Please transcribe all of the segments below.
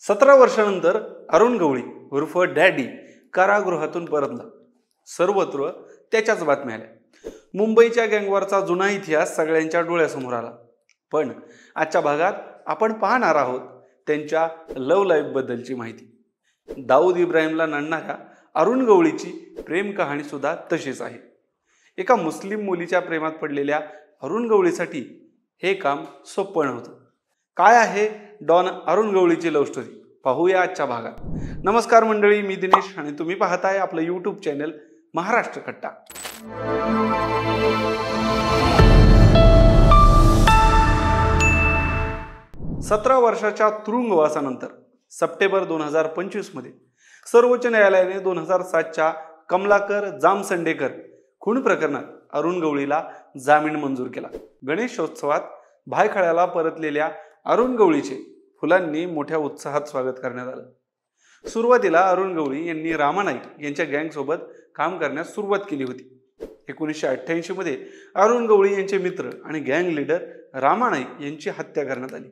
17 वर्षानंतर अरुण गवळी उर्फ डॅडी कारागृहातून परतला। सर्वत्र त्याच्याच बातम्या आल्या। मुंबईच्या गँगवॉरचा जुना इतिहास सगळ्यांच्या डोळ्यासमोर आला। पण आजच्या भागात आपण पाहणार आहोत त्यांच्या लव्ह लाईफ बद्दलची माहिती। दाऊद इब्राहिमला नडणाऱ्या अरुण गवळीची प्रेम कहाणी सुद्धा तशीच आहे। एका मुस्लिम मुलीच्या प्रेमात पडलेल्या अरुण गवळीसाठी हे काम सोपं नव्हतं। काय आहे डॉन अरुण गवळीची लव्ह स्टोरी पाहूया आजच्या भागात। नमस्कार मंडळी, मी दिनेश आणि तुम्ही पाहताय आपलं यूट्यूब चॅनल महाराष्ट्र कट्टा। सतरा वर्षाच्या तुरुंगवासानंतर सप्टेंबर 2025 मध्ये सर्वोच्च न्यायालयाने 2007च्या कमलाकर जामसंडेकर खून प्रकरणात अरुण गवळीला जामीन मंजूर केला। गणेशोत्सवात भायखळ्याला परतलेल्या अरुण गवळीचे फुलांनी मोठ्या उत्साहात स्वागत करण्यात आलं। सुरुवातीला अरुण गवळी यांनी रामा नाईक यांच्या गँग सोबत काम करण्यास सुरुवात केली होती। 1988 मध्ये अरुण गवळी यांचे मित्र आणि गँग लीडर रामा नाईक यांची हत्या करण्यात आली।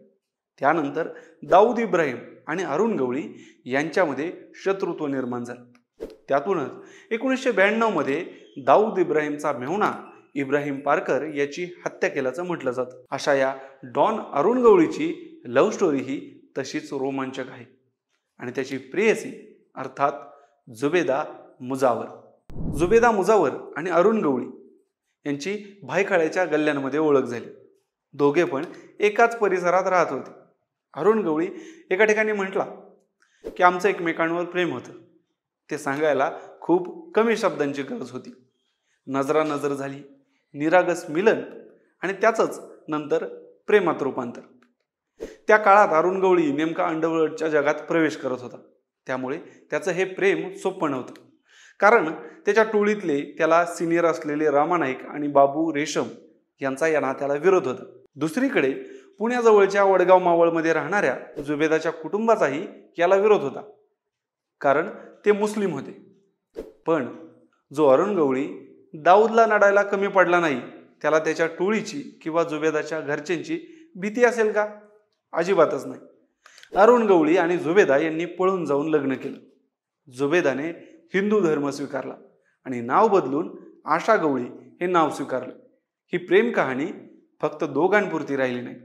त्यानंतर दाऊद इब्राहिम आणि अरुण गवळी यांच्यामध्ये शत्रुत्व निर्माण झाले। त्यातूनच 1992 मध्ये दाऊद इब्राहिमचा मेहुणा इब्राहिम पारकर याची हत्या केल्याचं म्हटलं जातं। अशा या डॉन अरुण गवळीची लव्ह स्टोरी ही तशीच रोमांचक आहे आणि त्याची प्रेयसी अर्थात जुबेदा मुजावर आणि अरुण गवळी यांची भायखळ्याच्या गल्ल्यांमध्ये ओळख झाली। दोघे पण एकाच परिसरात राहत होते। अरुण गवळी एका ठिकाणी म्हटला की आमचं एकमेकांवर प्रेम होतं। ते सांगायला खूप कमी शब्दांची गरज होती। नजरानजर झाली, निरागस मिलन आणि त्याचंच नंतर प्रेमात रूपांतर। त्या काळात अरुण गवळी नेमका अंडरवर्ल्डच्या जगात प्रवेश करत होता। त्यामुळे त्याचं हे प्रेम सोपं नव्हतं, कारण त्याच्या टोळीतले त्याला सिनियर असलेले रामा नाईक आणि बाबू रेशम यांचा या नात्याला विरोध होता। दुसरीकडे पुण्याजवळच्या वडगाव मावळमध्ये राहणाऱ्या जुबेदाच्या कुटुंबाचाही याला विरोध होता, कारण ते मुस्लिम होते। पण जो अरुण गवळी दाऊदला नडायला कमी पडला नाही, त्याला त्याच्या टोळीची किंवा जुबेदाच्या घरच्यांची भीती असेल का? अजिबातच नाही। अरुण गवळी आणि जुबेदा यांनी पळून जाऊन लग्न केलं। जुबेदाने हिंदू धर्म स्वीकारला आणि नाव बदलून आशा गवळी हे नाव स्वीकारलं। ही प्रेम कहाणी फक्त दोघांपुरती राहिली नाही,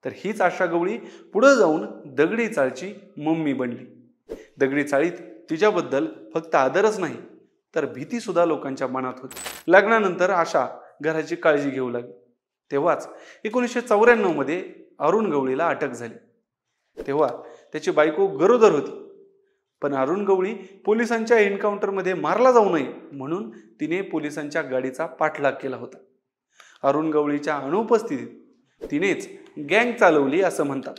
तर हीच आशा गवळी पुढे जाऊन दगडी चाळची मम्मी बनली। दगडी चाळीत तिच्याबद्दल फक्त आदरच नाही तर भीती सुद्धा लोकांच्या मनात होती। लग्नानंतर आशा घराची काळजी घेऊ लागली। तेव्हाच 1994 मध्ये अरुण गवळीला अटक झाली। तेव्हा त्याची बायको गरोदर होती, पण अरुण गवळी पोलिसांच्या एन्काउंटरमध्ये मारला जाऊ नये म्हणून तिने पोलिसांच्या गाडीचा पाठलाग केला होता। अरुण गवळीच्या अनुपस्थितीत तिनेच गँग चालवली असं म्हणतात।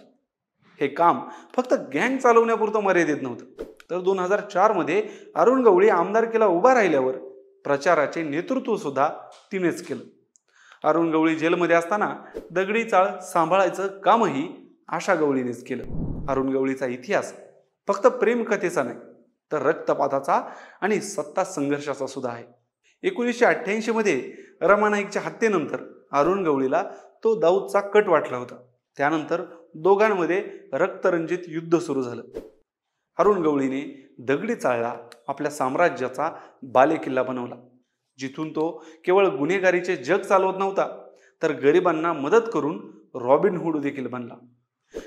हे काम फक्त गँग चालवण्यापुरतं मर्यादित नव्हतं, तर 2004 मध्ये अरुण गवळी आमदारकीला उभा राहिल्यावर प्रचाराचे नेतृत्व सुद्धा तिनेच केलं। अरुण गवळी जेलमध्ये असताना दगडी चाळ सांभाळायचं कामही आशा गवळीनेच केलं। अरुण गवळीचा इतिहास फक्त प्रेम कथेचा नाही, तर रक्तपाताचा आणि सत्ता संघर्षाचा सुद्धा आहे। 1988 मध्ये रमा नाईकच्या हत्येनंतर अरुण गवळीला तो दाऊदचा कट वाटला होता। त्यानंतर दोघांमध्ये रक्तरंजित युद्ध सुरू झालं। अरुण गवळीने दगडी चाळला आपल्या साम्राज्याचा बालेकिल्ला बनवला, जिथून तो केवळ गुन्हेगारीचे जग चालवत नव्हता, तर गरिबांना मदत करून रॉबिनहुड देखील बनला।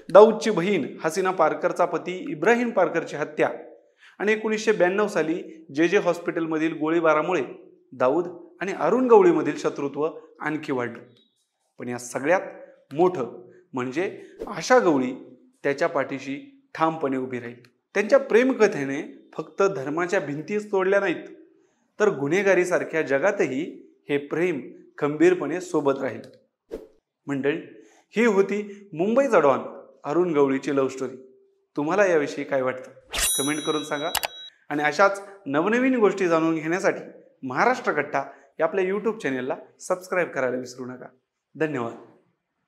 दाऊदची बहीण हसीना पारकरचा पती इब्राहिम पारकरची हत्या आणि 1992 साली जे हॉस्पिटलमधील गोळीबारामुळे दाऊद आणि अरुण गवळीमधील शत्रुत्व आणखी वाढलं। पण या सगळ्यात मोठं म्हणजे आशा गवळी त्याच्या पाठीशी ठामपणे उभी राहिली। त्यांच्या प्रेमकथेने फक्त धर्माच्या भिंतीच तोडल्या नाहीत, तर गुन्हेगारीसारख्या जगातही हे प्रेम खंबीरपणे सोबत राहील। मंडळी, ही होती मुंबईचा डॉन अरुण गवळीची लव्ह स्टोरी। तुम्हाला याविषयी काय वाटतं कमेंट करून सांगा आणि अशाच नवनवीन गोष्टी जाणून घेण्यासाठी महाराष्ट्र कट्टा या आपल्या यूट्यूब चॅनेलला सबस्क्राईब करायला विसरू नका। धन्यवाद।